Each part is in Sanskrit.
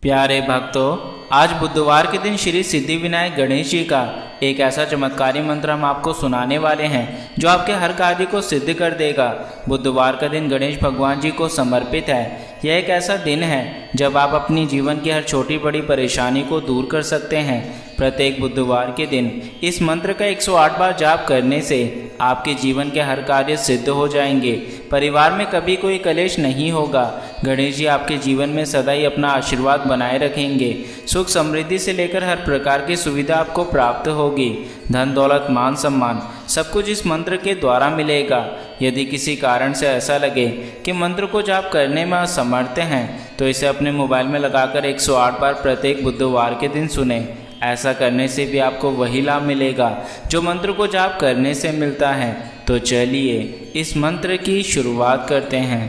प्यारे भक्तों, आज बुधवार के दिन श्री सिद्धि विनायक गणेश जी का एक ऐसा चमत्कारी मंत्र हम आपको सुनाने वाले हैं जो आपके हर कार्य को सिद्ध कर देगा। बुधवार का दिन गणेश भगवान जी को समर्पित है। यह एक ऐसा दिन है जब आप अपनी जीवन की हर छोटी बड़ी परेशानी को दूर कर सकते हैं। प्रत्येक बुधवार के दिन इस मंत्र का 108 बार जाप करने से आपके जीवन के हर कार्य सिद्ध हो जाएंगे। परिवार में कभी कोई कलेश नहीं होगा। गणेश जी आपके जीवन में सदा ही अपना आशीर्वाद बनाए रखेंगे। सुख समृद्धि से लेकर हर प्रकार की सुविधा आपको प्राप्त होगी। धन दौलत मान सम्मान सब कुछ इस मंत्र के द्वारा मिलेगा। यदि किसी कारण से ऐसा लगे कि मंत्र को जाप करने में असमर्थ हैं तो इसे अपने मोबाइल में लगाकर 108 बार प्रत्येक बुधवार के दिन सुने। ऐसा करने से भी आपको वही लाभ मिलेगा जो मंत्र को जाप करने से मिलता है। तो चलिए इस मंत्र की शुरुआत करते हैं।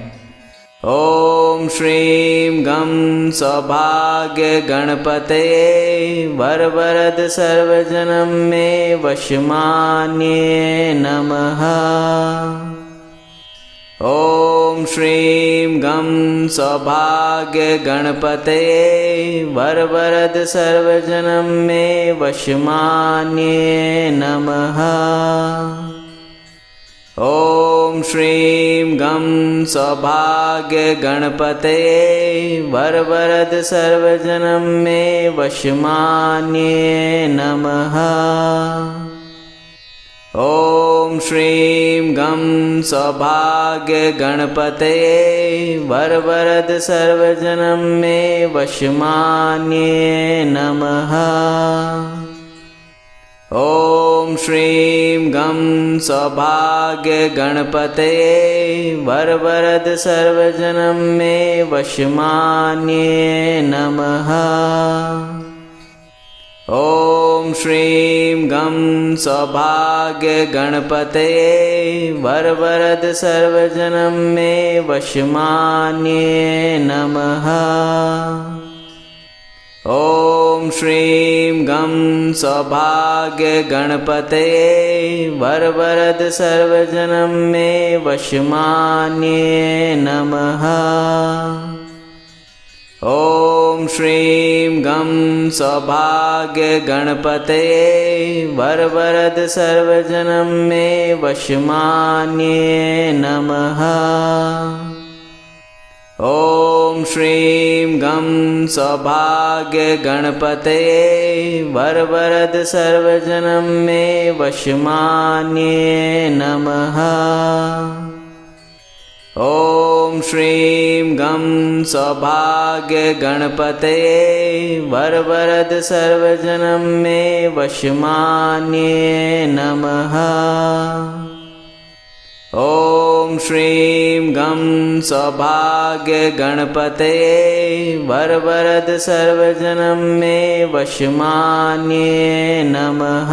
ओम श्रीं गं सौभाग्य गणपतये वरवरद सर्वजनं मे वशमान्ये नमः। ओम श्रीं गं सौभाग्य गणपतये वरवरद सर्वजनं मे वशमान्ये नमः। ओम श्रीं गं सौभाग्य गणपतये वरवरद सर्वजनं मे वशमान्ये नमः। ओम श्रीं गं सौभाग्य गणपतये वरवरद सर्वजनं मे वशमान्ये नमः। ओम श्रीं गं सौभाग्य गणपतये वरवरद सर्वजनं मे वशमान्ये नमः। ओम श्रीं गं सौभाग्य गणपतये वरवरद सर्वजनं मे वशमान्ये नमः। ओम श्रीं गं सौभाग्य गणपतये वरवरद सर्वजनं मे वशमान्ये नमः। ओम श्रीं गं सौभाग्य गणपतये वरवरद सर्वजनं मे वशमान्ये नमः। ओम श्रीं गं सौभाग्य गणपतये वरवरद सर्वजनं मे वशमान्ये नमः। ओम श्रीं गं सौभाग्य गणपतये वरवरद सर्वजनं मे वशमान्ये नमः। ओम श्रीं गं सौभाग्य गणपतये वरवरद सर्वजनं मे वशमान्ये नमः।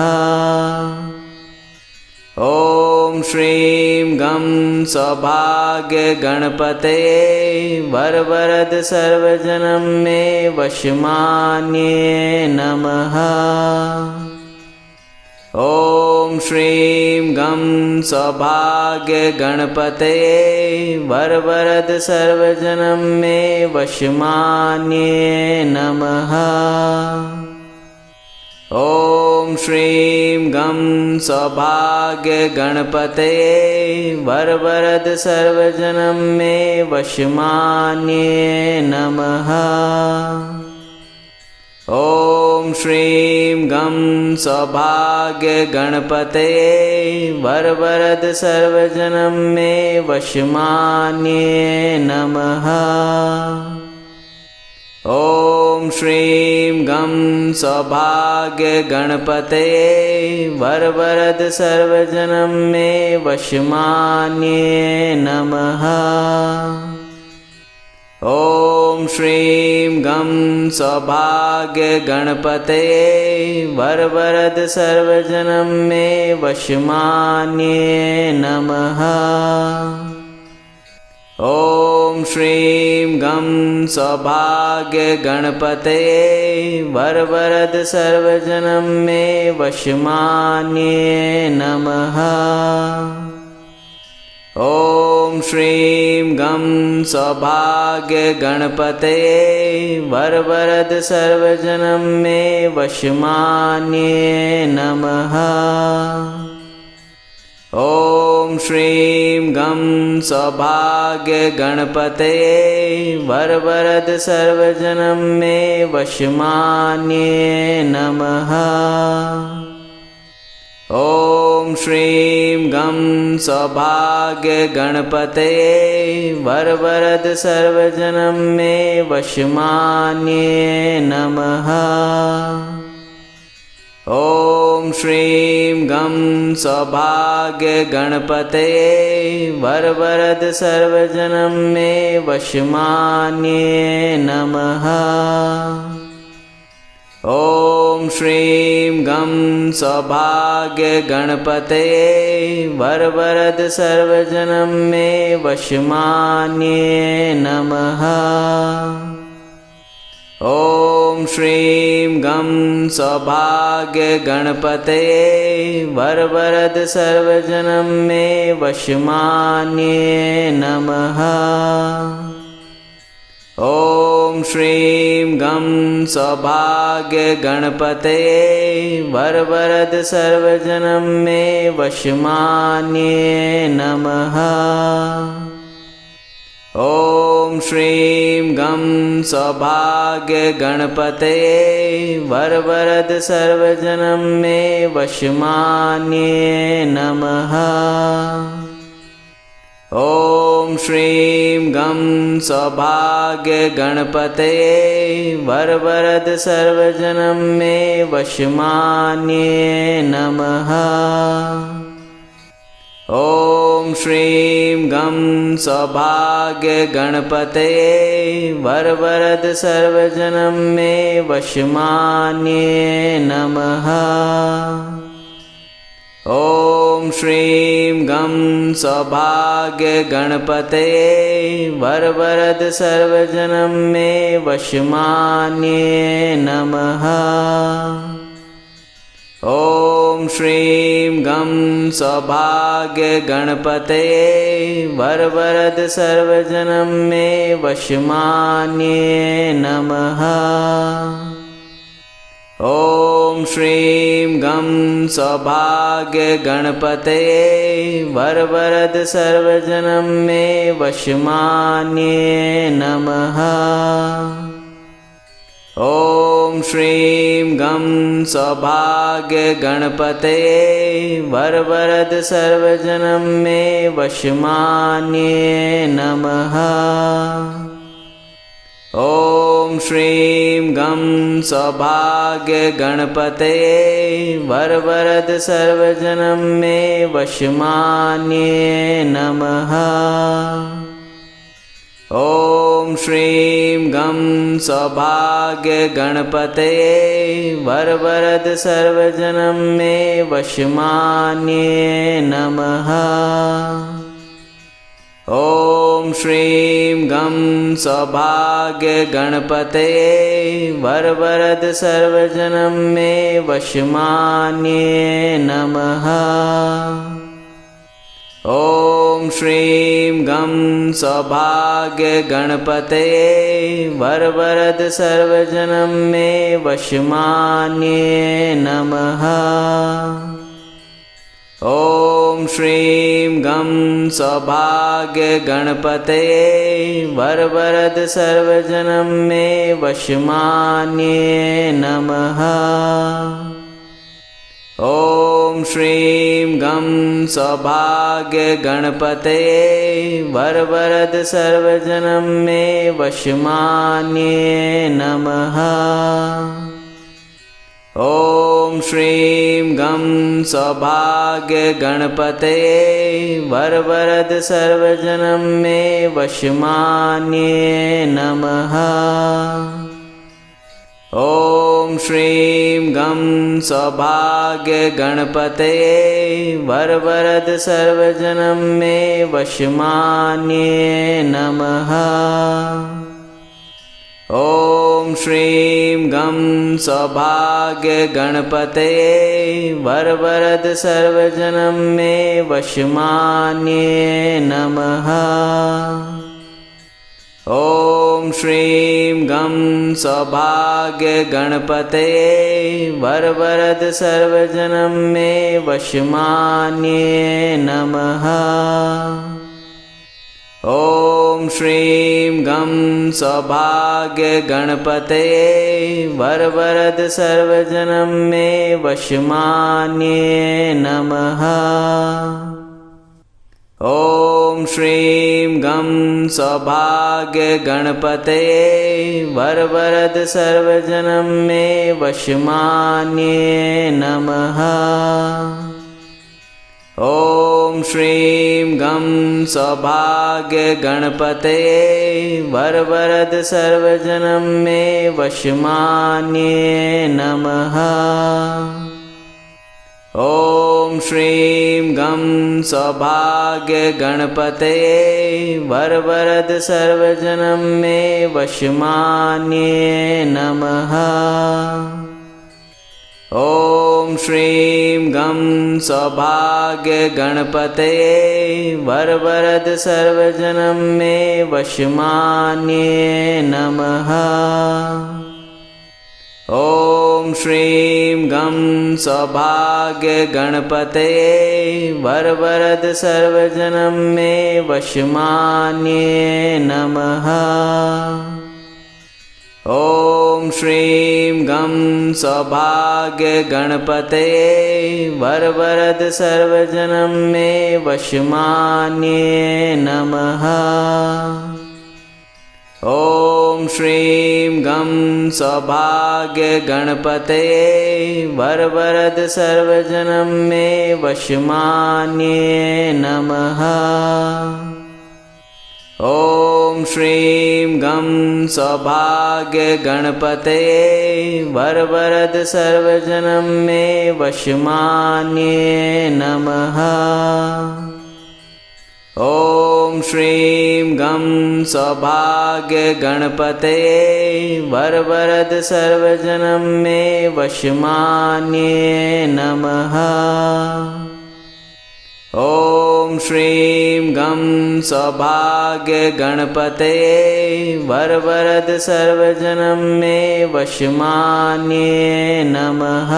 ओम श्रीं गं सौभाग्य गणपतये वरवरद सर्वजनं मे वशमान्ये नमः। ओम श्रीं गं सौभाग्य गणपतये वरवरद सर्वजनं मे वशमान्ये नमः। ओम श्रीं गं सौभाग्य गणपतये वरवरद सर्वजनं मे वशमान्ये नमः। ओम श्रीं गं सौभाग्य गणपतये वरवरद सर्वजनं मे वशमान्ये नमः। ओम श्रीं गं सौभाग्य गणपतये वरवरद सर्वजनं मे वशमान्ये नमः। ओम श्रीं गं सौभाग्य गणपतये वरवरद सर्वजनं मे वशमान्ये नमः। ओम श्रीं गं सौभाग्य गणपतये वरवरद सर्वजनं मे वशमान्ये नमः। ओम ॐ श्रीं गं सौभाग्य गणपतये वरवरद सर्वजनं मे वशमान्ये नमः। ॐ श्रीं गं सौभाग्य गणपतये वरवरद सर्वजनं मे वशमान्ये नमः। ॐ श्रीं गं सौभाग्य गणपतये वरवरद सर्वजनं मे वशमान्ये नमः। ॐ श्रीं गं सौभाग्य गणपतये वरवरद सर्वजनं मे वशमान्ये नमः। ॐ श्रीं गं सौभाग्य गणपतये वरवरद सर्वजनं मे वशमान्ये नमः। ॐ श्रीं गं सौभाग्य गणपतये वरवरद सर्वजनं मे वशमान्ये नमः। ॐ श्रीं गं सौभाग्य गणपतये वरवरद सर्वजनं मे वशमान्ये नमः। ॐ श्रीं गं सौभाग्य गणपतये वरवरद सर्वजनं मे वशमान्ये नमः। ॐ श्रीं गं सौभाग्य गणपतये वरवरद सर्वजनं मे वशमान्ये नमः। ॐ श्रीं गं सौभाग्य गणपतये वरवरद सर्वजनं मे वशमान्ये नमः। ॐ श्रीं गं सौभाग्य गणपतये वरवरद सर्वजनं मे वशमान्ये नमः। ॐ श्रीं गं सौभाग्य गणपतये वरवरद सर्वजनं मे वशमान्ये नमः। ॐ श्रीं गं सौभाग्य गणपतये वरवरद सर्वजनं मे वशमान्ये नमः। ॐ श्रीं गं सौभाग्य गणपतये वरवरद सर्वजनं मे वशमान्ये नमः। ॐ श्रीं गं सौभाग्य गणपतये वरवरद सर्वजनं मे वशमान्ये नमः। ॐ श्रीं गं सौभाग्य गणपतये वरवरद सर्वजनं मे वशमान्ये नमः। ॐ श्रीं गं सौभाग्य गणपतये वरवरद सर्वजनं मे वशमान्ये नमः। ॐ श्रीं गं सौभाग्य गणपतये वरवरद सर्वजनं मे वशमान्ये नमः। ॐ श्रीं गं सौभाग्य गणपतये वरवरद सर्वजनं मे वशमान्ये नमः। ॐ श्रीं गं सौभाग्य गणपतये वरवरद सर्वजनं मे वशमान्ये नमः। ॐ श्रीं गं सौभाग्य गणपतये वरवरद सर्वजनं मे वशमान्ये नमः। ॐ श्रीं गं सौभाग्य गणपतये वरवरद सर्वजनं मे वशमान्ये नमः। ॐ श्रीं गं सौभाग्य गणपतये वरवरद सर्वजनं मे वशमान्ये नमः। ॐ श्रीं गं सौभाग्य गणपतये वरवरद सर्वजनं मे वशमान्ये नमः। ॐ श्रीं गं सौभाग्य गणपतये वरवरद सर्वजनं मे वशमान्ये नमः। ॐ श्रीं गं सौभाग्य गणपतये वरवरद सर्वजनं मे वशमान्ये नमः। ॐ श्रीं गं सौभाग्य गणपतये वरवरद सर्वजनं मे वशमान्ये नमः। ॐ श्रीं गं सौभाग्य गणपतये वरवरद सर्वजनं मे वशमान्ये नमः। ॐ श्रीं गं सौभाग्य गणपतये वरवरद सर्वजनं मे वशमान्ये नमः। ॐ श्रीं गं सौभाग्य गणपतये वरवरद सर्वजनं मे वशमान्ये नमः। ॐ श्रीं गं सौभाग्य गणपतये वरवरद सर्वजनं मे वशमान्ये नमः। ॐ श्रीं गं सौभाग्य गणपतये वरवरद सर्वजनं मे वशमान्ये नमः। ॐ श्रीं गं सौभाग्य गणपतये वरवरद सर्वजनं मे वशमान्ये नमः। ॐ श्रीं गं सौभाग्य गणपतये वरवरद सर्वजनं मे वशमान्ये नमः। ॐ श्रीं गं सौभाग्य गणपतये वरवरद सर्वजनं मे वशमान्ये नमः।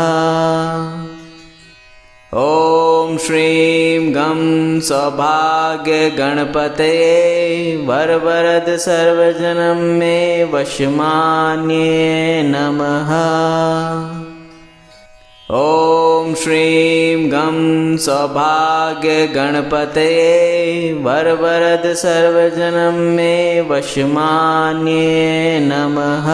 ॐ श्रीं गं सौभाग्य गणपतये वरवरद सर्वजनं मे वशमान्ये नमः। ॐ श्रीं गं सौभाग्य गणपतये वरवरद सर्वजनं मे वशमान्ये नमः।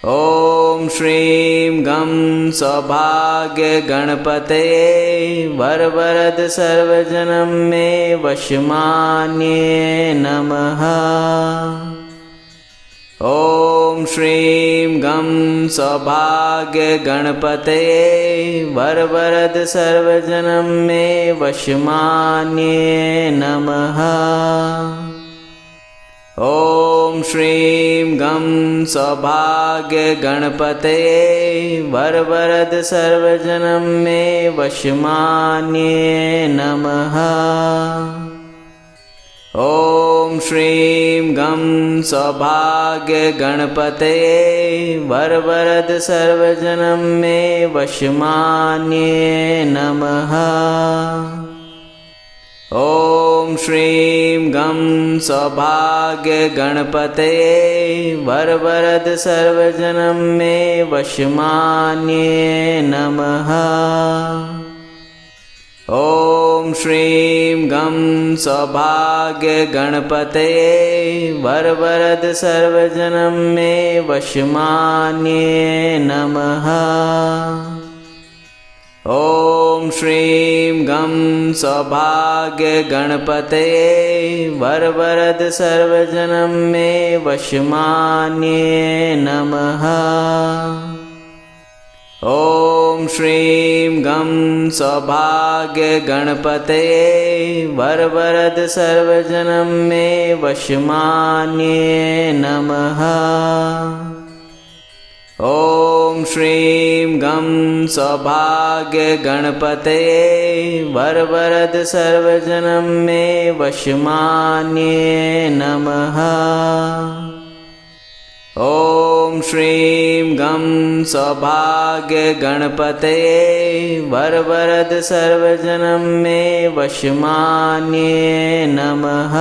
ॐ श्रीं गं सौभाग्य गणपतये वरवरद सर्वजनं मे वशमान्ये नमः। ॐ श्रीं गं सौभाग्य गणपतये वरवरद सर्वजनं मे वशमान्ये नमः। ॐ श्रीं गं सौभाग्य गणपतये वरवरद सर्वजनं मे वशमान्ये नमः। ॐ श्रीं गं सौभाग्य गणपतये वरवरद सर्वजनं मे वशमान्ये नमः। ॐ श्रीं गं सौभाग्य गणपतये वरवरद सर्वजनं मे वशमान्ये नमः। ॐ श्रीं गं सौभाग्य गणपतये वरवरद सर्वजनं मे वशमान्ये नमः। ॐ श्रीं गं सौभाग्य गणपतये वरवरद सर्वजनं मे वशमान्ये नमः। ॐ ॐ श्रीं गं सौभाग्य गणपतये वरवरद सर्वजनं मे वशमान्ये नमः। ॐ श्रीं गं सौभाग्य गणपतये वरवरद सर्वजनं मे वशमान्ये नमः। ॐ श्रीं गं सौभाग्य गणपतये वरवरद सर्वजनं मे वशमान्ये नमः।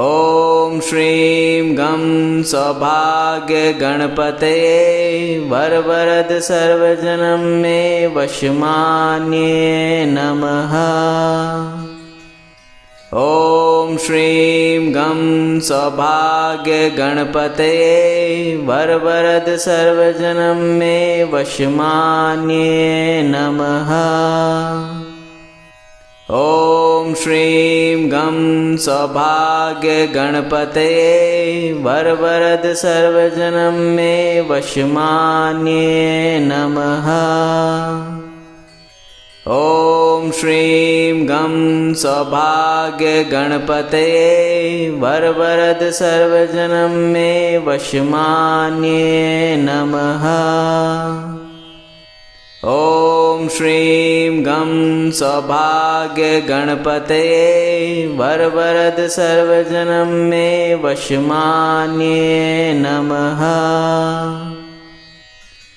ॐ श्रीं गं सौभाग्य गणपतये वरवरद सर्वजनं मे वशमान्ये नमः। ॐ श्रीं गं सौभाग्य गणपतये वरवरद सर्वजनं मे वशमान्ये नमः। ॐ श्रीं गं सौभाग्य गणपतये वरवरद सर्वजनं मे वशमान्ये नमः। ॐ श्रीं गं सौभाग्य गणपतये वरवरद सर्वजनं मे वशमान्ये नमः। ॐ श्रीं गं सौभाग्य गणपतये वरवरद सर्वजनं मे वशमान्ये नमः।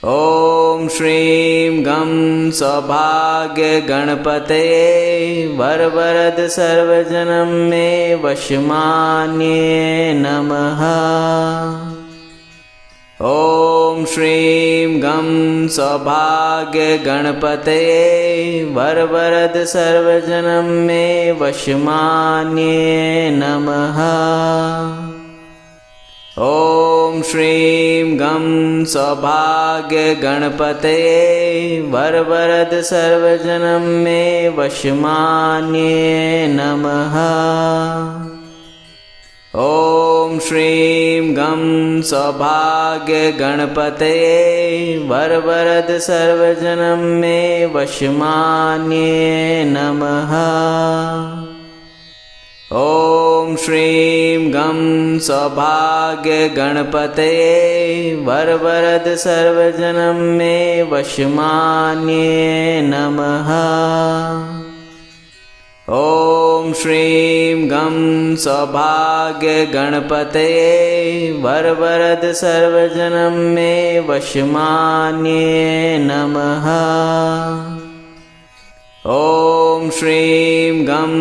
ॐ श्रीं गं सौभाग्य गणपतये वरवरद सर्वजनं मे वशमान्ये नमः। ॐ श्रीं गं सौभाग्य गणपतये वरवरद सर्वजनं मे वशमान्ये नमः। ॐ श्रीं गं सौभाग्य गणपतये वरवरद सर्वजनं मे वशमान्ये नमः। ॐ श्रीं गं सौभाग्य गणपतये वरवरद सर्वजनं मे वशमान्ये नमः। ॐ श्रीं गं सौभाग्य गणपतये वरवरद सर्वजनं मे वशमान्ये नमः। ॐ श्रीं गं सौभाग्य गणपतये वरवरद सर्वजनं मे वशमान्ये नमः। ॐ श्रीं गं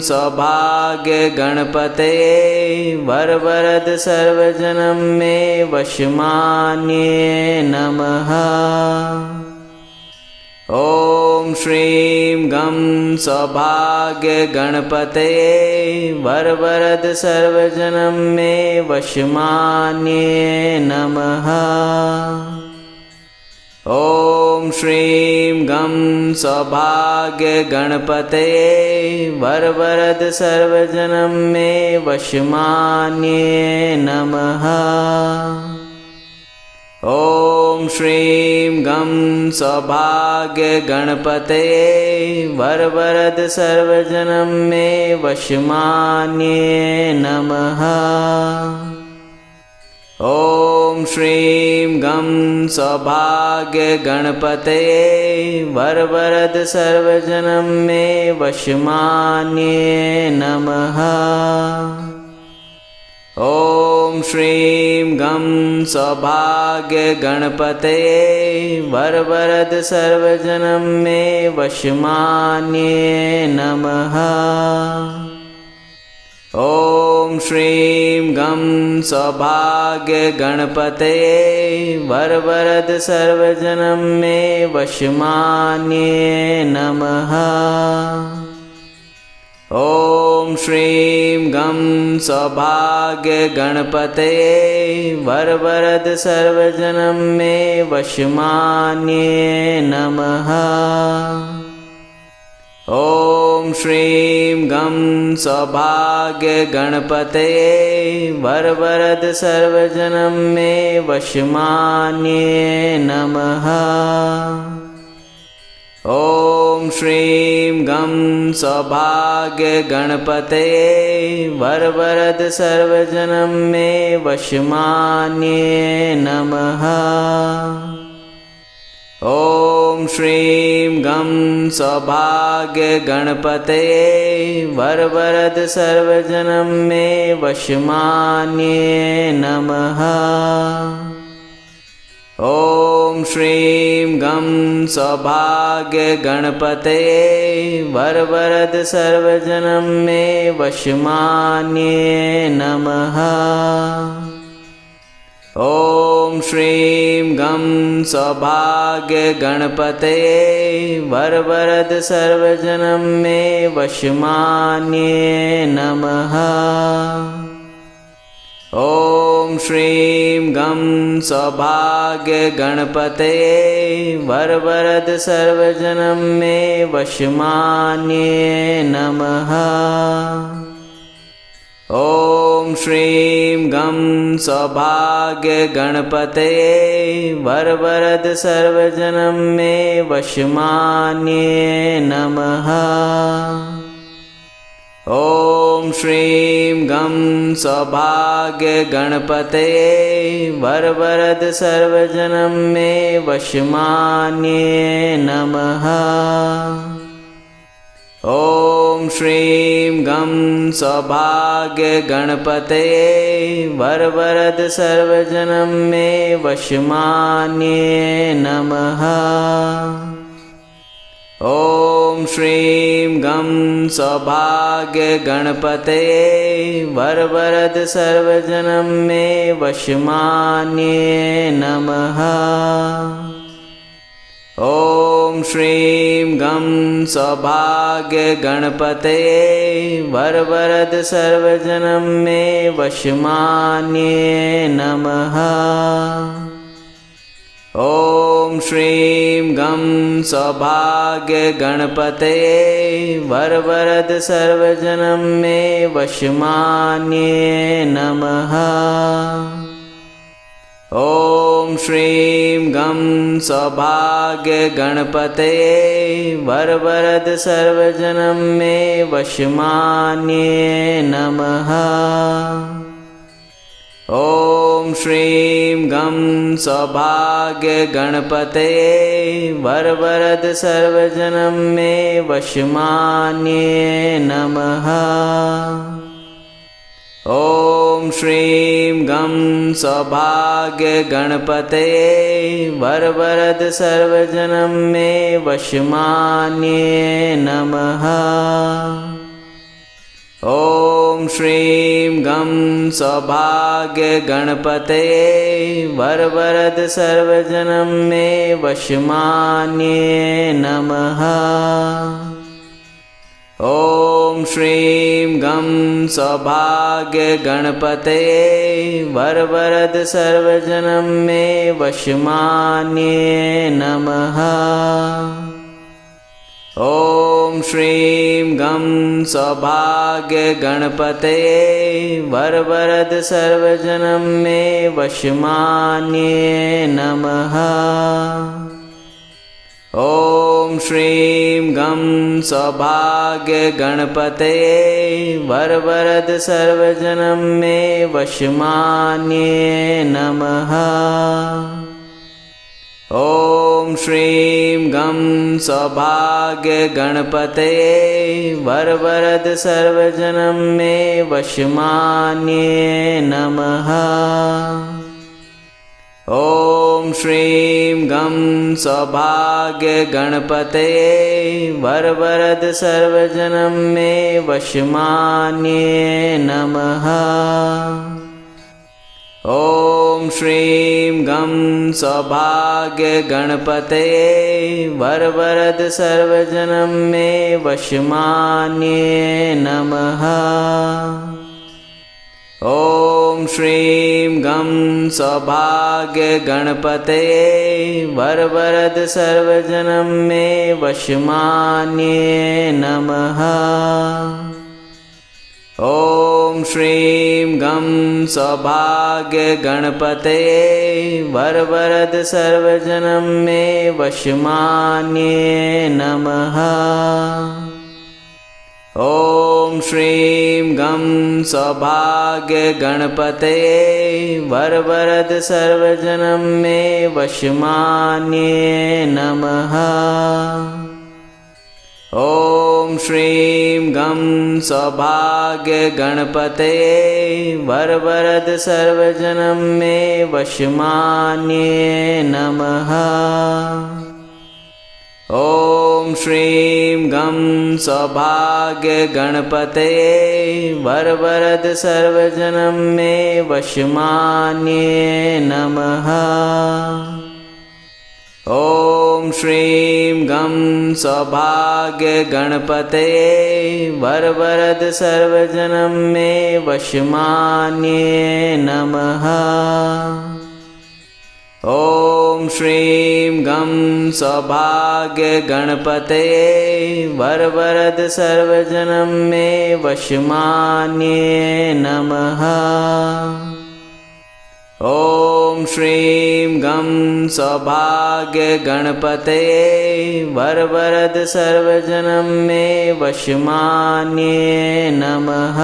सौभाग्य गणपतये वरवरद सर्वजनं मे वशमान्ये नमः। ॐ श्रीं गं सौभाग्य गणपतये वरवरद सर्वजनं मे वशमान्ये नमः। ॐ श्रीं गं सौभाग्य गणपतये वरवरद सर्वजनं मे वशमान्ये नमः। ॐ श्रीं गं सौभाग्य गणपतये वरवरद सर्वजनं मे वशमान्ये नमः। ॐ श्रीं गं सौभाग्य गणपतये वरवरद सर्वजनं मे वशमान्ये नमः। ॐ श्रीं गं सौभाग्य गणपतये वरवरद सर्वजनं मे वशमान्ये नमः। ॐ श्रीं गं सौभाग्य गणपतये वरवरद सर्वजनं मे वशमान्ये नमः। ॐ श्रीं गं सौभाग्य गणपतये वरवरद सर्वजनं मे वशमान्ये नमः। ॐ श्रीं गं सौभाग्य गणपतये वरवरद सर्वजनं मे वशमान्ये नमः। ॐ श्रीं गं सौभाग्य गणपतये वरवरद सर्वजनं मे वशमान्ये नमः। ॐ श्रीं गं सौभाग्य गणपतये वरवरद सर्वजनं मे वशमान्ये नमः। ॐ श्रीं गं सौभाग्य गणपतये वरवरद सर्वजनं मे वशमान्ये नमः। ॐ श्रीं गं सौभाग्य गणपतये वरवरद सर्वजनं मे वशमान्ये नमः। ॐ श्रीं गं सौभाग्य गणपतये वरवरद सर्वजनं मे वशमान्ये नमः। ॐ श्रीं गं सौभाग्य गणपतये वरवरद सर्वजनं मे वशमान्ये नमः। ॐ श्रीं गं सौभाग्य गणपतये वरवरद सर्वजनं मे वशमान्ये नमः। ॐ श्रीं गं सौभाग्य गणपतये वरवरद सर्वजनं मे वशमान्ये नमः। ॐ श्रीं गं सौभाग्य गणपतये वरवरद सर्वजनं मे वशमान्ये नमः। ॐ श्रीं गं सौभाग्य गणपतये वरवरद सर्वजनं मे वशमान्ये नमः। ॐ श्रीं गं सौभाग्य गणपतये वरवरद सर्वजनं मे वशमान्ये नमः। ॐ श्रीं गं सौभाग्य गणपतये वरवरद सर्वजनं मे वशमान्ये नमः। ॐ श्रीं गं सौभाग्य गणपतये वरवरद सर्वजनं मे वशमान्ये नमः। ॐ श्रीं गं सौभाग्य गणपतये वरवरद सर्वजनं मे वशमान्ये नमः। ॐ श्रीं गं सौभाग्य गणपतये वरवरद सर्वजनं मे वशमान्ये नमः। ॐ श्रीं गं सौभाग्य गणपतये वरवरद सर्वजनं मे वशमान्ये नमः। ॐ श्रीं गं सौभाग्य गणपतये वरवरद सर्वजनं मे वशमान्ये नमः। ॐ श्रीं गं सौभाग्य गणपतये वरवरद सर्वजनं मे वशमान्ये नमः। ॐ श्रीं गं सौभाग्य गणपतये वरवरद सर्वजनं मे वशमान्ये नमः। ॐ श्रीं गं सौभाग्य गणपतये वरवरद सर्वजनं मे वशमान्ये नमः। ॐ श्रीं गं सौभाग्य गणपतये वरवरद सर्वजनं मे वशमान्ये नमः। ॐ श्रीं गं सौभाग्य गणपतये वरवरद सर्वजनं मे वशमान्ये नमः। ॐ श्रीं गं सौभाग्य गणपतये वरवरद सर्वजनं मे वशमान्ये नमः। ॐ श्रीं गं सौभाग्य गणपतये वरवरद सर्वजनं मे वशमान्ये नमः। ॐ श्रीं गं सौभाग्य गणपतये वरवरद सर्वजनं मे वशमान्ये नमः। ॐ श्रीं गं सौभाग्य गणपतये वरवरद सर्वजनं मे वशमान्ये नमः। ॐ श्रीं गं सौभाग्य गणपतये वरवरद सर्वजनं मे वशमान्ये नमः। ॐ श्रीं गं सौभाग्य गणपतये वरवरद सर्वजनं मे वशमान्ये नमः। ॐ श्रीं गं सौभाग्य गणपतये वरवरद सर्वजनं मे वशमान्ये नमः।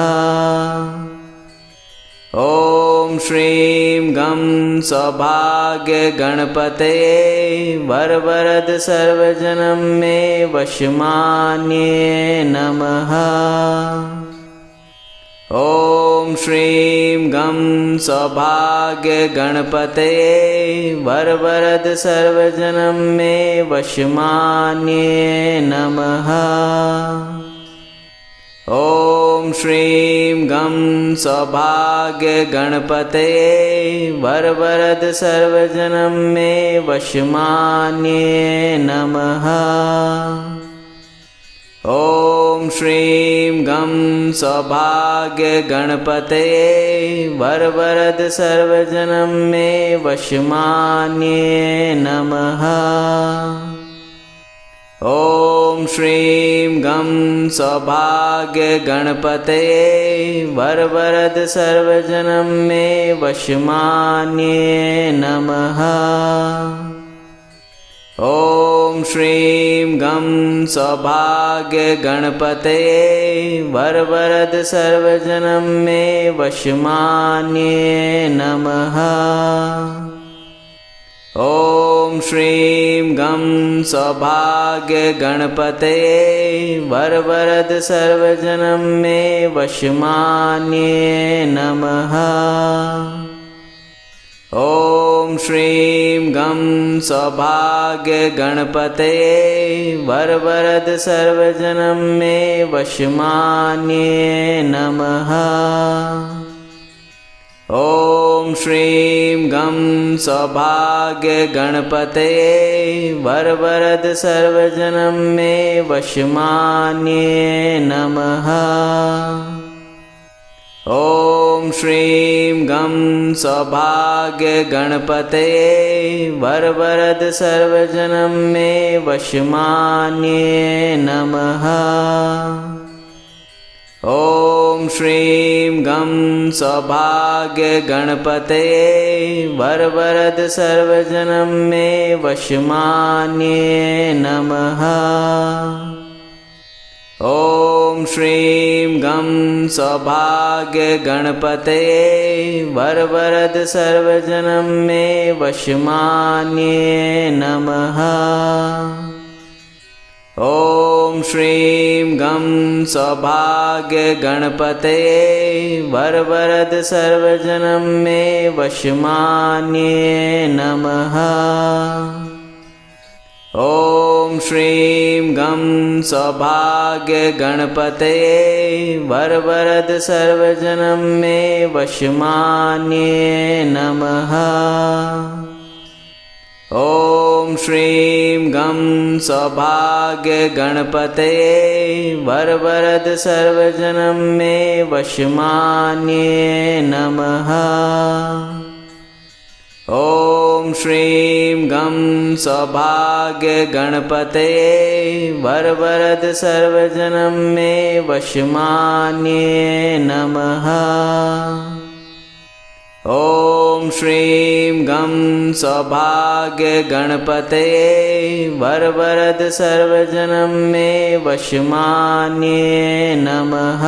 ॐ श्रीं गं सौभाग्य गणपतये वरवरद सर्वजनं मे वशमान्ये नमः। ॐ श्रीं गं सौभाग्य गणपतये वरवरद सर्वजनं मे वशमान्ये नमः। ॐ श्रीं गं सौभाग्य गणपतये वरवरद सर्वजनं मे वशमान्ये नमः। ॐ श्रीं गं सौभाग्य गणपतये वरवरद सर्वजनं मे वशमान्ये नमः। ॐ श्रीं गं सौभाग्य गणपतये वरवरद सर्वजनं मे वशमान्ये नमः। ॐ श्रीं गं सौभाग्य गणपतये वरवरद सर्वजनं मे वशमान्ये नमः। ॐ श्रीं गं सौभाग्य गणपतये वरवरद सर्वजनं मे वशमान्ये नमः। ॐ श्रीं गं सौभाग्य गणपतये वरवरद सर्वजनं मे वशमान्ये नमः। ॐ श्रीं गं सौभाग्य गणपतये वरवरद सर्वजनं मे वशमान्ये नमः। ॐ श्रीं गं सौभाग्य गणपतये वरवरद सर्वजनं मे वशमान्ये नमः। ॐ श्रीं गं सौभाग्य गणपतये वरवरद सर्वजनं मे वशमान्ये नमः। ॐ श्रीं गं सौभाग्य गणपतये वरवरद सर्वजनं मे वशमान्ये नमः। ॐ श्रीं गं सौभाग्य गणपतये वरवरद सर्वजनं मे वशमान्ये नमः। ॐ श्रीं गं सौभाग्य गणपतये वरवरद सर्वजनं मे वशमान्ये नमः। ॐ ॐ श्रीं गं सौभाग्य गणपतये वरवरद सर्वजनं मे वशमान्ये नमः। ॐ श्रीं गं सौभाग्य गणपतये वरवरद सर्वजनं मे वशमान्ये नमः। ॐ श्रीं गं सौभाग्य गणपतये वरवरद सर्वजनं मे वशमान्ये नमः।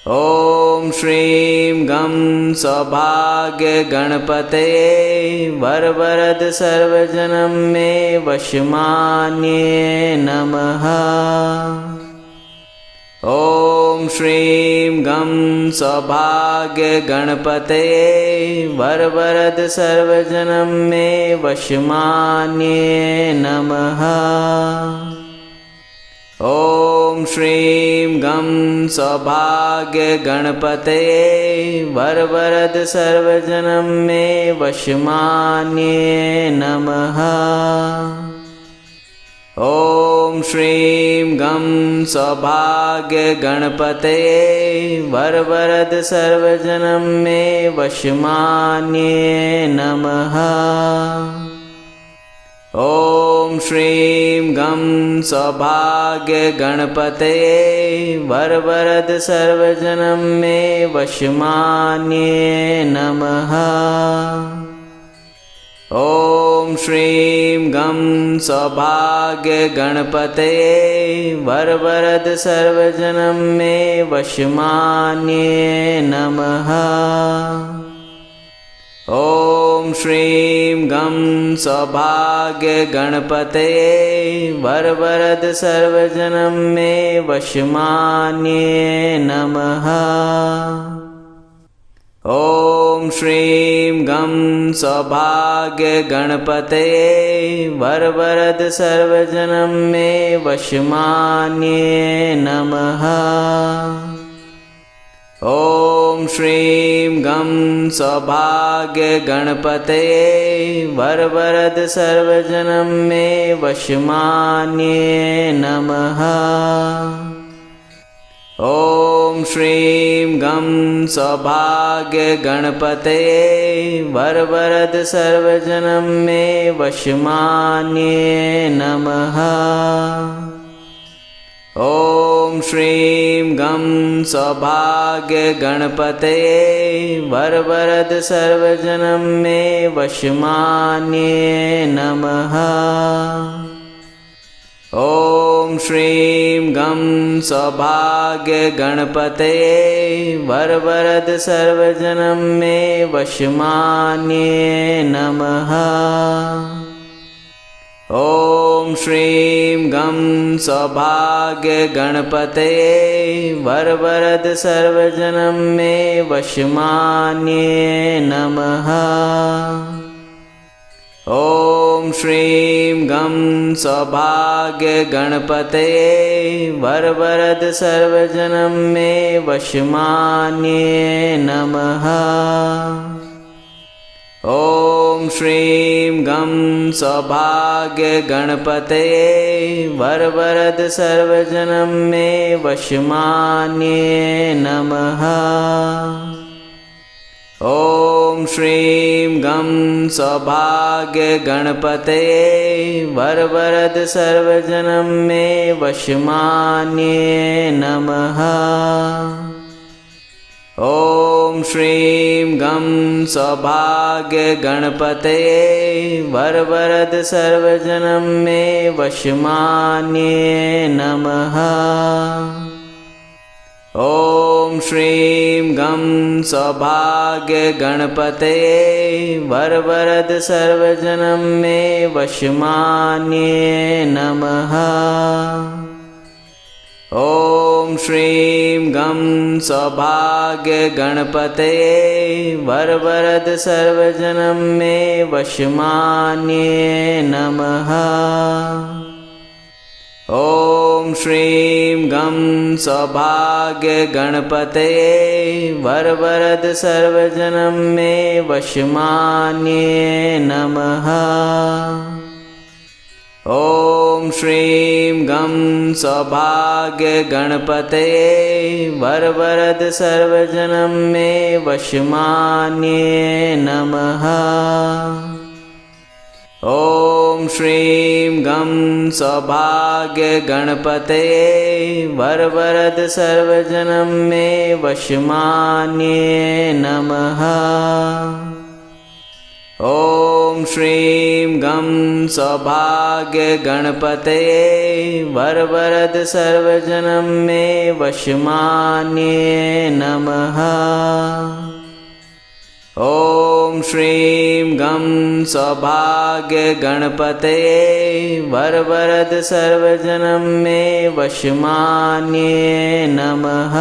ॐ श्रीं गं सौभाग्य गणपतये वरवरद सर्वजनं मे वशमान्ये नमः। ॐ श्रीं गं सौभाग्य गणपतये वरवरद सर्वजनं मे वशमान्ये नमः। ॐ श्रीं गं सौभाग्य गणपतये वरवरद सर्वजनं मे वशमान्ये नमः। ॐ श्रीं गं सौभाग्य गणपतये वरवरद सर्वजनं मे वशमान्ये नमः। ॐ श्रीं गं सौभाग्य गणपतये वरवरद सर्वजनं मे वशमान्ये नमः। ॐ श्रीं गं सौभाग्य गणपतये वरवरद सर्वजनं मे वशमान्ये नमः। ॐ श्रीं गं सौभाग्य गणपतये वरवरद सर्वजनं मे वशमान्ये नमः। ॐ श्रीं गं सौभाग्य गणपतये वरवरद सर्वजनं मे वशमान्ये नमः। ॐ श्रीं गं सौभाग्य गणपतये वरवरद सर्वजनं मे वशमान्ये नमः। ॐ श्रीं गं सौभाग्य गणपतये वरवरद सर्वजनं मे वशमान्ये नमः। ॐ श्रीं गं सौभाग्य गणपतये वरवरद सर्वजनं मे वशमान्ये नमः। ॐ श्रीं गं सौभाग्य गणपतये वरवरद सर्वजनं मे वशमान्ये नमः। ॐ श्रीं गं सौभाग्य गणपतये वरवरद सर्वजनं मे वशमान्ये नमः। ॐ श्रीं गं सौभाग्य गणपतये वरवरद सर्वजनं मे वशमान्ये नमः। ॐ श्रीं गं सौभाग्य गणपतये वरवरद सर्वजनं मे वशमान्ये नमः। ॐ श्रीं गं सौभाग्य गणपतये वरवरद सर्वजनं मे वशमान्ये नमः। ॐ श्रीं गं सौभाग्य गणपतये वरवरद सर्वजनं मे वशमान्ये नमः। ॐ श्रीं गं सौभाग्य गणपतये वरवरद सर्वजनं मे वशमान्ये नमः। ॐ श्रीं गं सौभाग्य गणपतये वरवरद सर्वजनं मे वशमान्ये नमः। ॐ श्रीं गं सौभाग्य गणपतये वरवरद सर्वजनं मे वशमान्ये नमः। ॐ श्रीं गं सौभाग्य गणपतये वरवरद सर्वजनं मे वशमान्ये नमः। ॐ श्रीं गं सौभाग्य गणपतये वरवरद सर्वजनं मे वशमान्ये नमः। ॐ श्रीं गं सौभाग्य गणपतये वरवरद सर्वजनं मे वशमान्ये नमः। ॐ श्रीं गं सौभाग्य गणपतये वरवरद सर्वजनं मे वशमान्ये नमः।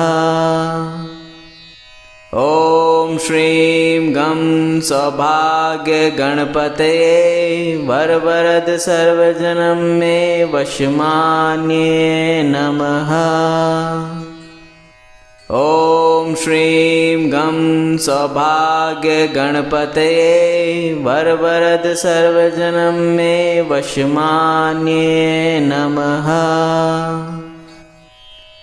ॐ श्रीं गं सौभाग्य गणपतये वरवरद सर्वजनं मे वशमान्ये नमः। ॐ श्रीं गं सौभाग्य गणपतये वरवरद सर्वजनं मे वशमान्ये नमः।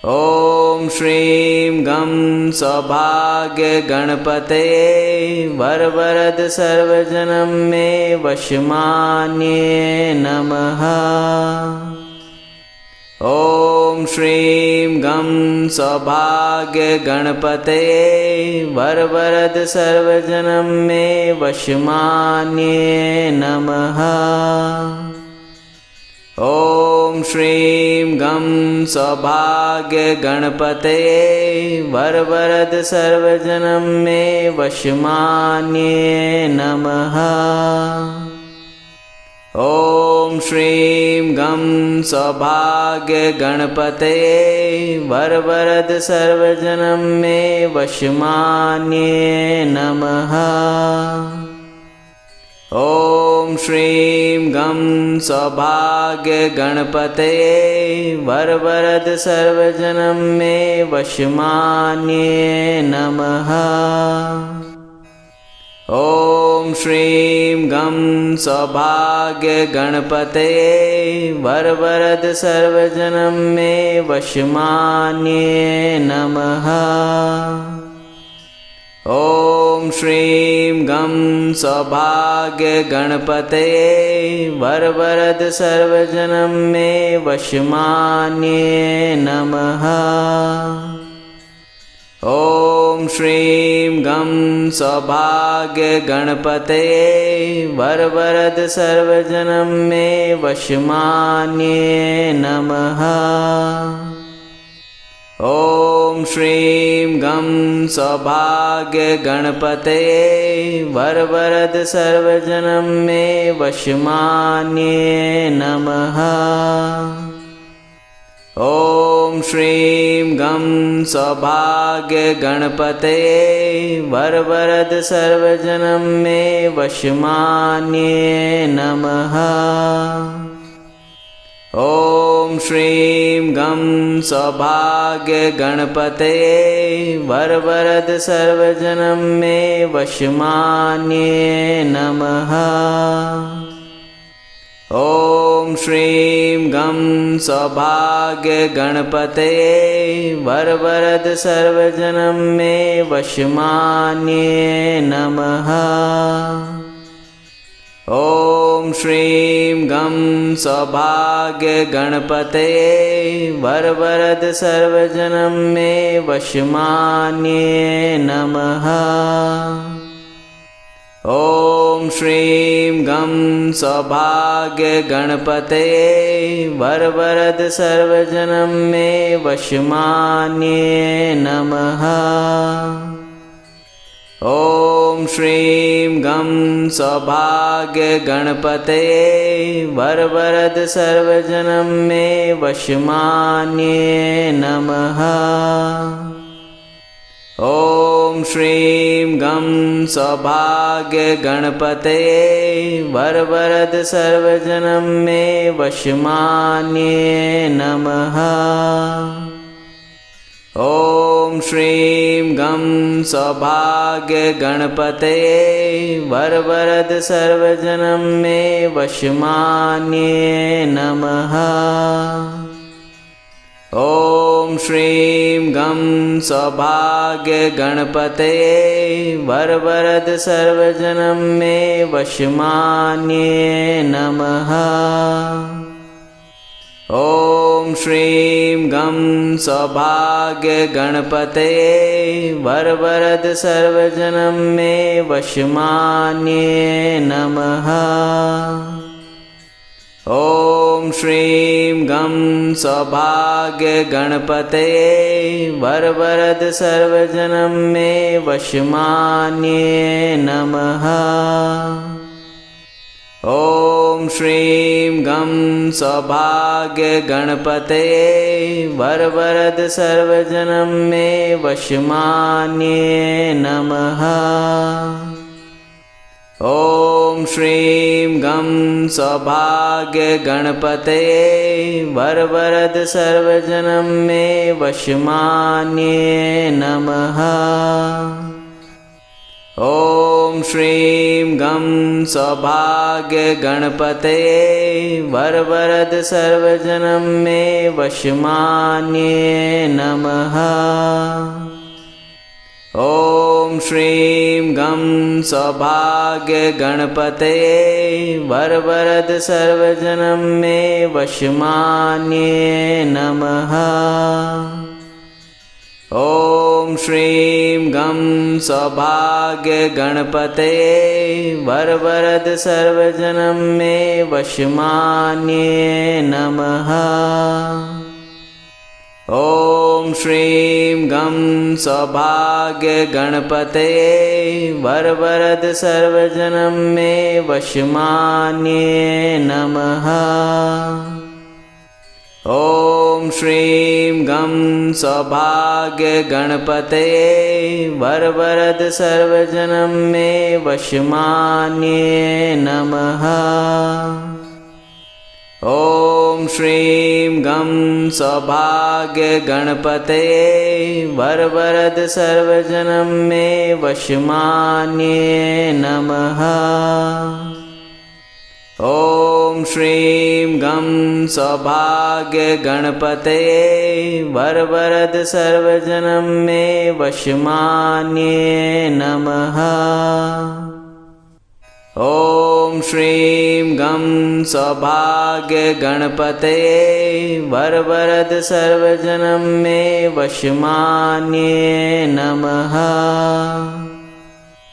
ॐ श्रीं गं सौभाग्य गणपतये वरवरद सर्वजनं मे वशमान्ये नमः। ॐ श्रीं गं सौभाग्य गणपतये वरवरद सर्वजनं मे वशमान्ये नमः। ॐ श्रीं गं सौभाग्य गणपतये वरवरद सर्वजनं मे वशमान्ये नमः। ॐ श्रीं गं सौभाग्य गणपतये वरवरद सर्वजनं मे वशमान्ये नमः। ॐ श्रीं गं सौभाग्य गणपतये वरवरद सर्वजनं मे वशमान्ये नमः। ॐ श्रीं गं सौभाग्य गणपतये वरवरद सर्वजनं मे वशमान्ये नमः। ॐ श्रीं गं सौभाग्य गणपतये वरवरद सर्वजनं मे वशमान्ये नमः। ॐ श्रीं गं सौभाग्य गणपतये वरवरद सर्वजनं मे वशमान्ये नमः। ॐ श्रीं गं सौभाग्य गणपतये वरवरद सर्वजनं मे वशमान्ये नमः। ॐ श्रीं गं सौभाग्य गणपतये वरवरद सर्वजनं मे वशमान्ये नमः। ॐ श्रीं गं सौभाग्य गणपतये वरवरद सर्वजनं मे वशमान्ये नमः। ॐ श्रीं गं सौभाग्य गणपतये वरवरद सर्वजनं मे वशमान्ये नमः। ॐ श्रीं गं सौभाग्य गणपतये वरवरद सर्वजनं मे वशमान्ये नमः। ॐ श्रीं गं सौभाग्य गणपतये वरवरद सर्वजनं मे वशमान्ये नमः। ॐ श्रीं गं सौभाग्य गणपतये वरवरद सर्वजनं मे वशमान्ये नमः। ॐ श्रीं गं सौभाग्य गणपतये वरवरद सर्वजनं मे वशमान्ये नमः। ॐ श्रीं गं सौभाग्य गणपतये वरवरद सर्वजनं मे वशमान्ये नमः। ॐ श्रीं गं सौभाग्य गणपतये वरवरद सर्वजनं मे वशमान्ये नमः। ॐ श्रीं गं सौभाग्य गणपतये वरवरद सर्वजनं मे वशमान्ये नमः। ॐ श्रीं गं सौभाग्य गणपतये वरवरद सर्वजनं मे वशमान्ये नमः। ॐ श्रीं गं सौभाग्य गणपतये वरवरद सर्वजनं मे वशमान्ये नमः। ॐ श्रीं गं सौभाग्य गणपतये वरवरद सर्वजनं मे वशमान्ये नमः। ॐ श्रीं गं सौभाग्य गणपतये वरवरद सर्वजनं मे वशमान्ये नमः। ॐ श्रीं गं सौभाग्य गणपतये वरवरद सर्वजनं मे वशमान्ये नमः। ॐ श्रीं गं सौभाग्य गणपतये वरवरद सर्वजनं मे वशमान्ये नमः। ॐ श्रीं गं सौभाग्य गणपतये वरवरद सर्वजनं मे वशमान्ये नमः। ॐ श्रीं गं सौभाग्य गणपतये वरवरद सर्वजनं मे वशमान्ये नमः। ॐ श्रीं गं सौभाग्य गणपतये वरवरद सर्वजनं मे वशमान्ये नमः। ॐ श्रीं गं सौभाग्य गणपतये वरवरद सर्वजनं मे वशमान्ये नमः। ॐ श्रीं गं सौभाग्य गणपतये वरवरद सर्वजनं मे वशमान्ये नमः।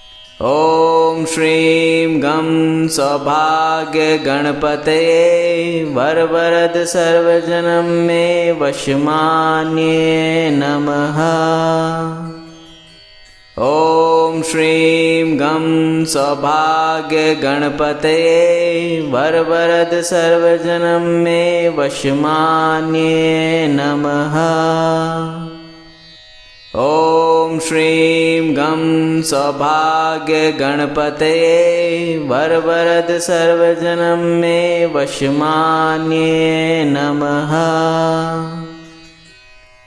ॐ श्रीं गं सौभाग्य गणपतये वरवरद सर्वजनं मे वशमान्ये नमः। ॐ श्रीं गं सौभाग्य गणपतये वरवरद सर्वजनं मे वशमान्ये नमः। ॐ श्रीं गं सौभाग्य गणपतये वरवरद सर्वजनं मे वशमान्ये नमः।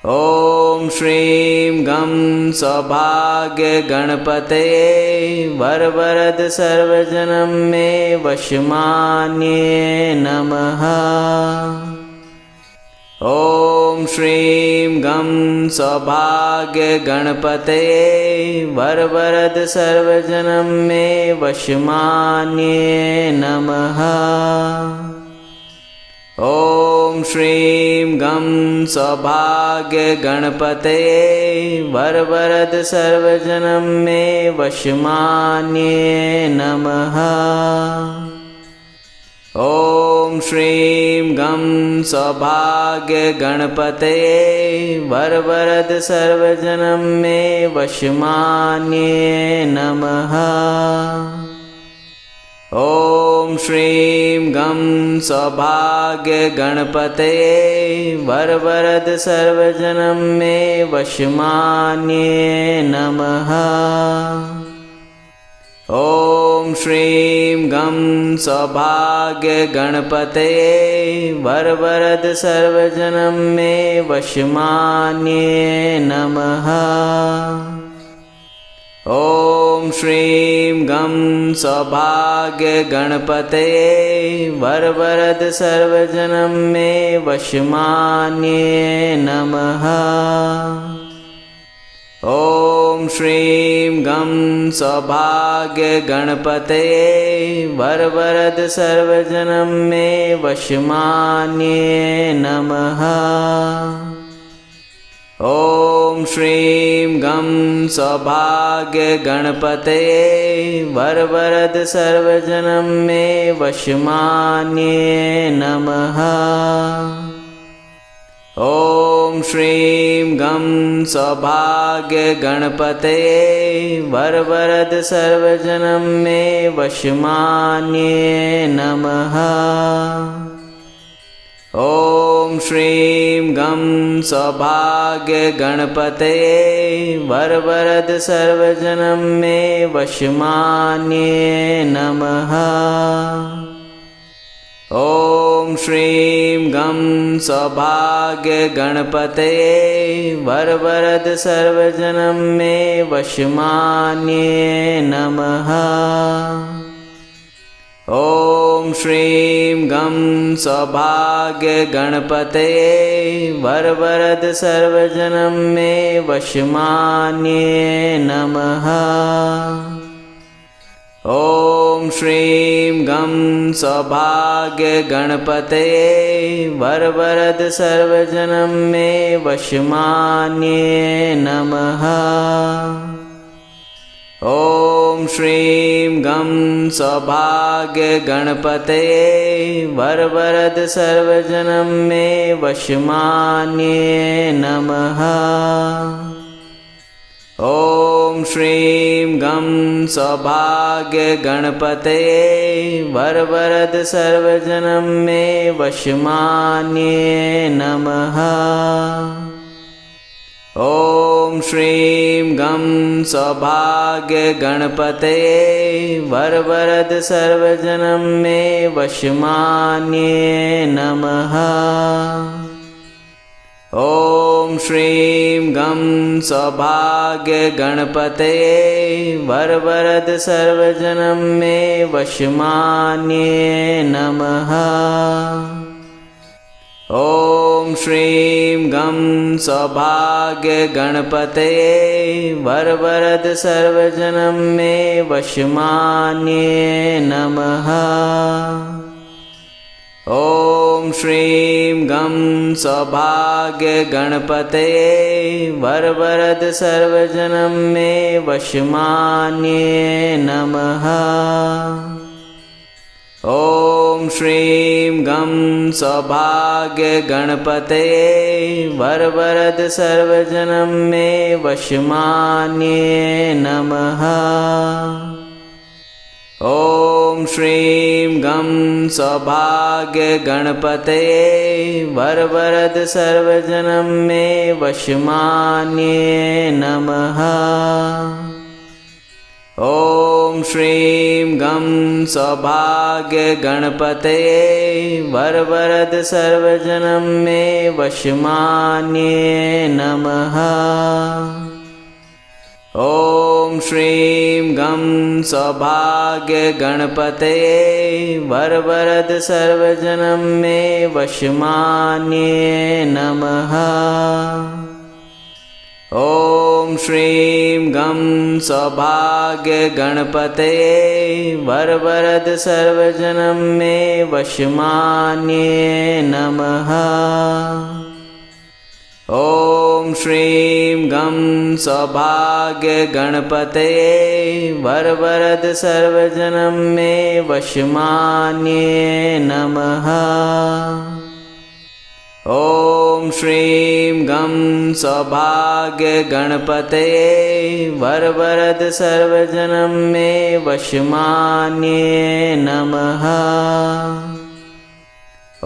ॐ श्रीं गं सौभाग्य गणपतये वरवरद सर्वजनं मे वशमान्ये नमः। ॐ श्रीं गं सौभाग्य गणपतये वरवरद सर्वजनं मे वशमान्ये नमः। ॐ श्रीं गं सौभाग्य गणपतये वरवरद सर्वजनं मे वशमान्ये नमः। ॐ श्रीं गं सौभाग्य गणपतये वरवरद सर्वजनं मे वशमान्ये नमः। ॐ श्रीं गं सौभाग्य गणपतये वरवरद सर्वजनं मे वशमान्ये नमः। ॐ श्रीं गं सौभाग्य गणपतये वरवरद सर्वजनं मे वशमान्ये नमः। ॐ श्रीं गं सौभाग्य गणपतये वरवरद सर्वजनं मे वशमान्ये नमः। ॐ श्रीं गं सौभाग्य गणपतये वरवरद सर्वजनं मे वशमान्ये नमः। ॐ श्रीं गं सौभाग्य गणपतये वरवरद सर्वजनं मे वशमान्ये नमः। ॐ श्रीं गं सौभाग्य गणपतये वरवरद सर्वजनं मे वशमान्ये नमः। ॐ श्रीं गं सौभाग्य गणपतये वरवरद सर्वजनं मे वशमान्ये नमः। ॐ श्रीं गं सौभाग्य गणपतये वरवरद सर्वजनं मे वशमान्ये नमः। ॐ श्रीं गं सौभाग्य गणपतये वरवरद सर्वजनं मे वशमान्ये नमः। ॐ श्रीं गं सौभाग्य गणपतये वरवरद सर्वजनं मे वशमान्ये नमः। ॐ श्रीं गं सौभाग्य गणपतये वरवरद सर्वजनं मे वशमान्ये नमः। ॐ श्रीं गं सौभाग्य गणपतये वरवरद सर्वजनं मे वशमान्ये नमः। ॐ श्रीं गं सौभाग्य गणपतये वरवरद सर्वजनं मे वशमान्ये नमः। ॐ श्रीं गं सौभाग्य गणपतये वरवरद सर्वजनं मे वशमान्ये नमः। ॐ श्रीं गं सौभाग्य गणपतये वरवरद सर्वजनं मे वशमान्ये नमः। ॐ श्रीं गं सौभाग्य गणपतये वरवरद सर्वजनं मे वशमान्ये नमः। ॐ श्रीं गं सौभाग्य गणपतये वरवरद सर्वजनं मे वशमान्ये नमः। ॐ श्रीं गं सौभाग्य गणपतये वरवरद सर्वजनं मे वशमान्ये नमः। ॐ श्रीं गं सौभाग्य गणपतये वरवरद सर्वजनं मे वशमान्ये नमः। ॐ श्रीं गं सौभाग्य गणपतये वरवरद सर्वजनं मे वशमान्ये नमः। ॐ श्रीं गं सौभाग्य गणपतये वरवरद सर्वजनं मे वशमान्ये नमः। ॐ श्रीं गं सौभाग्य गणपतये वरवरद सर्वजनं मे वशमान्ये नमः। ॐ श्रीं गं सौभाग्य गणपतये वरवरद सर्वजनं मे वशमान्ये नमः।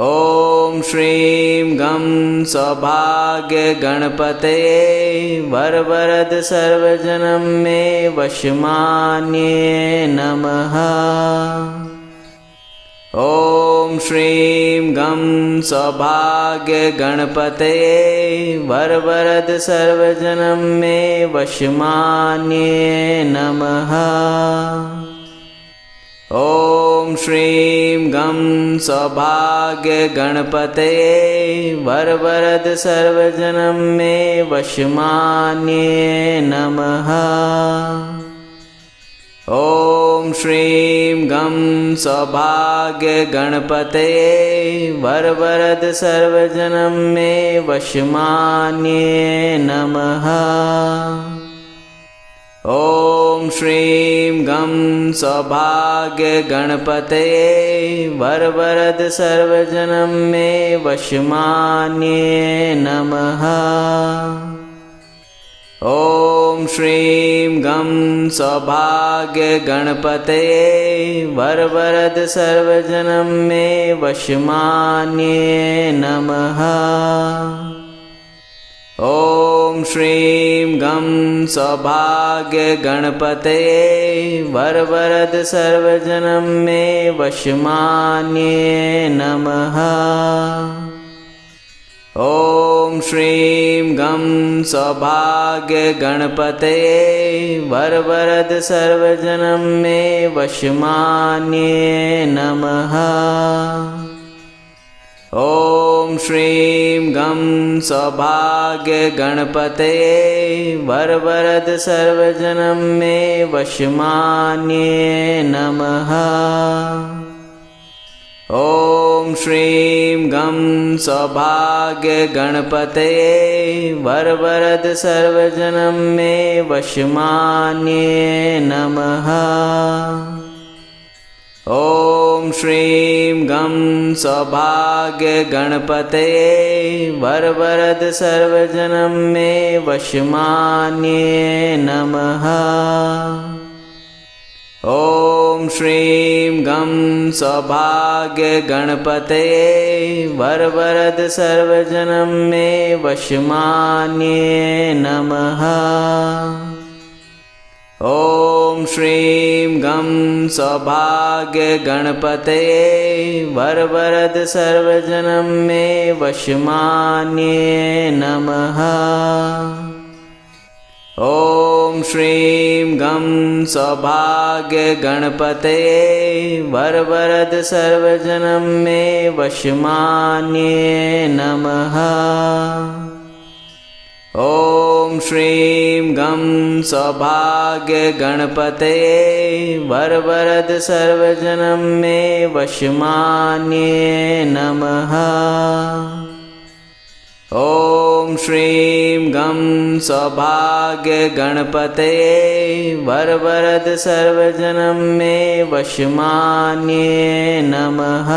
ॐ श्रीं गं सौभाग्य गणपतये वरवरद सर्वजनं मे वशमान्ये नमः। ॐ श्रीं गं सौभाग्य गणपतये वरवरद सर्वजनं मे वशमान्ये नमः। ॐ श्रीं गं सौभाग्य गणपतये वरवरद सर्वजनं मे वशमान्ये नमः। ॐ श्रीं गं सौभाग्य गणपतये वरवरद सर्वजनं मे वशमान्ये नमः। ॐ श्रीं गं सौभाग्य गणपतये वरवरद सर्वजनं मे वशमान्ये नमः। ॐ श्रीं गं सौभाग्य गणपतये वरवरद सर्वजनं मे वशमान्ये नमः। ॐ श्रीं गं सौभाग्य गणपतये वरवरद सर्वजनं मे वशमान्ये नमः। ॐ श्रीं गं सौभाग्य गणपतये वरवरद सर्वजनं मे वशमान्ये नमः। ॐ श्रीं गं सौभाग्य गणपतये वरवरद सर्वजनं मे वशमान्ये नमः। ॐ श्रीं गं सौभाग्य गणपतये वरवरद सर्वजनं मे वशमान्ये नमः। ॐ श्रीं गं सौभाग्य गणपतये वरवरद सर्वजनं मे वशमान्ये नमः। ॐ श्रीं गं सौभाग्य गणपतये वरवरद सर्वजनं मे वशमान्ये नमः। ॐ श्रीं गं सौभाग्य गणपतये वरवरद सर्वजनं मे वशमान्ये नमः। ॐ श्रीं गं सौभाग्य गणपतये वरवरद सर्वजनं मे वशमान्ये नमः। ॐ श्रीं गं सौभाग्य गणपतये वरवरद सर्वजनं मे वशमान्ये नमः। ॐ श्रीं गं सौभाग्य गणपतये वरवरद सर्वजनं मे वशमान्ये नमः।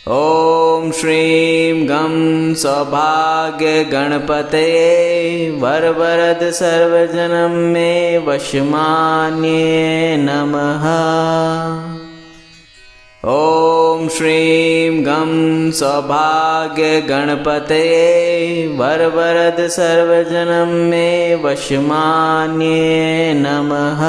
ॐ श्रीं गं सौभाग्य गणपतये वरवरद सर्वजनं मे वशमान्ये नमः। ॐ श्रीं गं सौभाग्य गणपतये वरवरद सर्वजनं मे वशमान्ये नमः।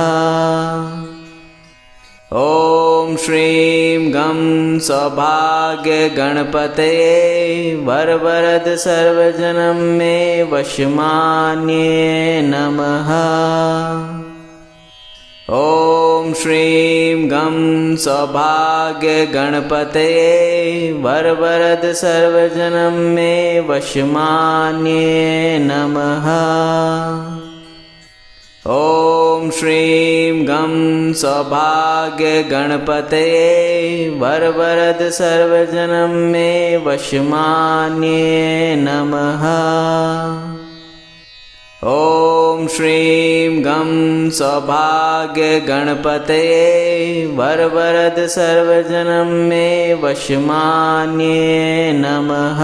ॐ श्रीं गं सौभाग्य गणपतये वरवरद सर्वजनं मे वशमान्ये नमः। ॐ श्रीं गं सौभाग्य गणपतये वरवरद सर्वजनं मे वशमान्ये नमः। ॐ श्रीं गं सौभाग्य गणपतये वरवरद सर्वजनं मे वशमान्ये नमः। ॐ श्रीं गं सौभाग्य गणपतये वरवरद सर्वजनं मे वशमान्ये नमः।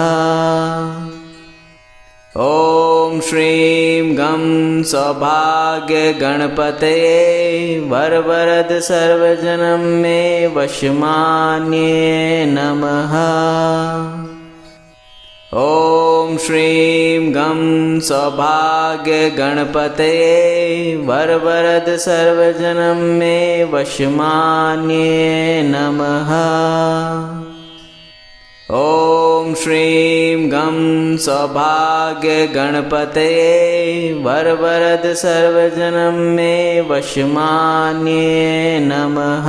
ॐ श्रीं गं सौभाग्य गणपतये वरवरद सर्वजनं मे वशमान्ये नमः। ॐ श्रीं गं सौभाग्य गणपतये वरवरद सर्वजनं मे वशमान्ये नमः। ॐ श्रीं गं सौभाग्य गणपतये वरवरद सर्वजनं मे वशमान्ये नमः।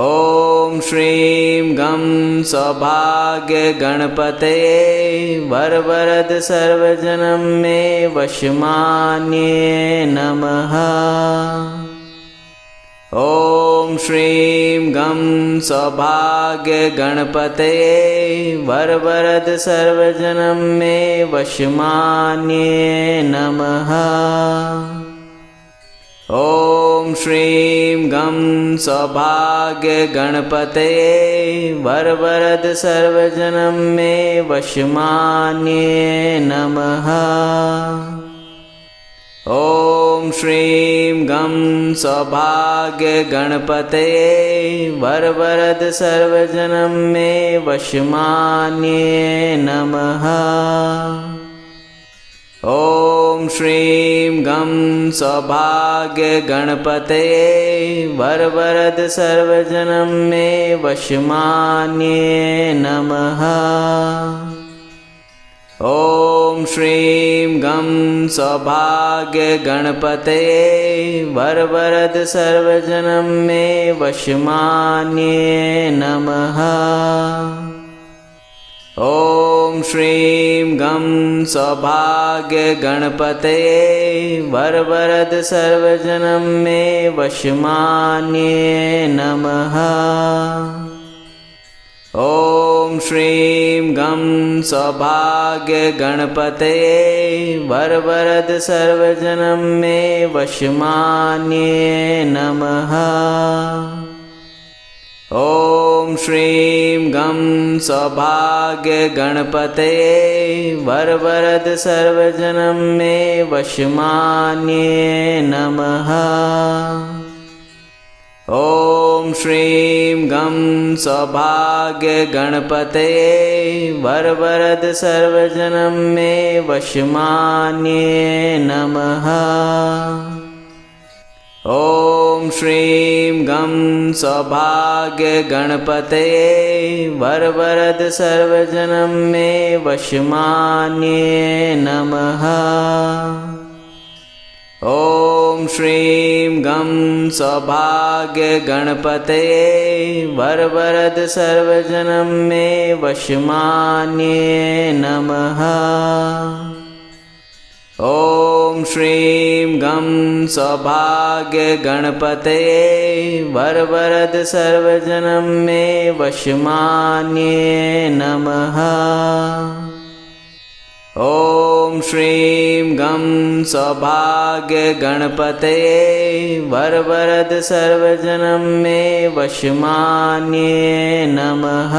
ॐ श्रीं गं सौभाग्य गणपतये वरवरद सर्वजनं मे वशमान्ये नमः। ॐ श्रीं गं सौभाग्य गणपतये वरवरद सर्वजनं मे वशमान्ये नमः। ॐ श्रीं गं सौभाग्य गणपतये वरवरद सर्वजनं मे वशमान्ये नमः। ॐ श्रीं गं सौभाग्य गणपतये वरवरद सर्वजनं मे वशमान्ये नमः। ॐ श्रीं गं सौभाग्य गणपतये वरवरद सर्वजनं मे वशमान्ये नमः। ॐ श्रीं गं सौभाग्य गणपतये वरवरद सर्वजनं मे वशमान्ये नमः। ॐ श्रीं गं सौभाग्य गणपतये वरवरद सर्वजनं मे वशमान्ये नमः। ॐ श्रीं गं सौभाग्य गणपतये वरवरद सर्वजनं मे वशमान्ये नमः। ॐ श्रीं गं सौभाग्य गणपतये वरवरद सर्वजनं मे वशमान्ये नमः। ॐ श्रीं गं सौभाग्य गणपतये वरवरद सर्वजनं मे वशमान्ये नमः। ॐ श्रीं गं सौभाग्य गणपतये वरवरद सर्वजनं मे वशमान्ये नमः। ॐ श्रीं गं सौभाग्य गणपतये वरवरद सर्वजनं मे वशमान्ये नमः। ॐ श्रीं गं सौभाग्य गणपतये वरवरद सर्वजनं मे वशमान्ये नमः। ॐ श्रीं गं सौभाग्य गणपतये वरवरद सर्वजनं मे वशमान्ये नमः।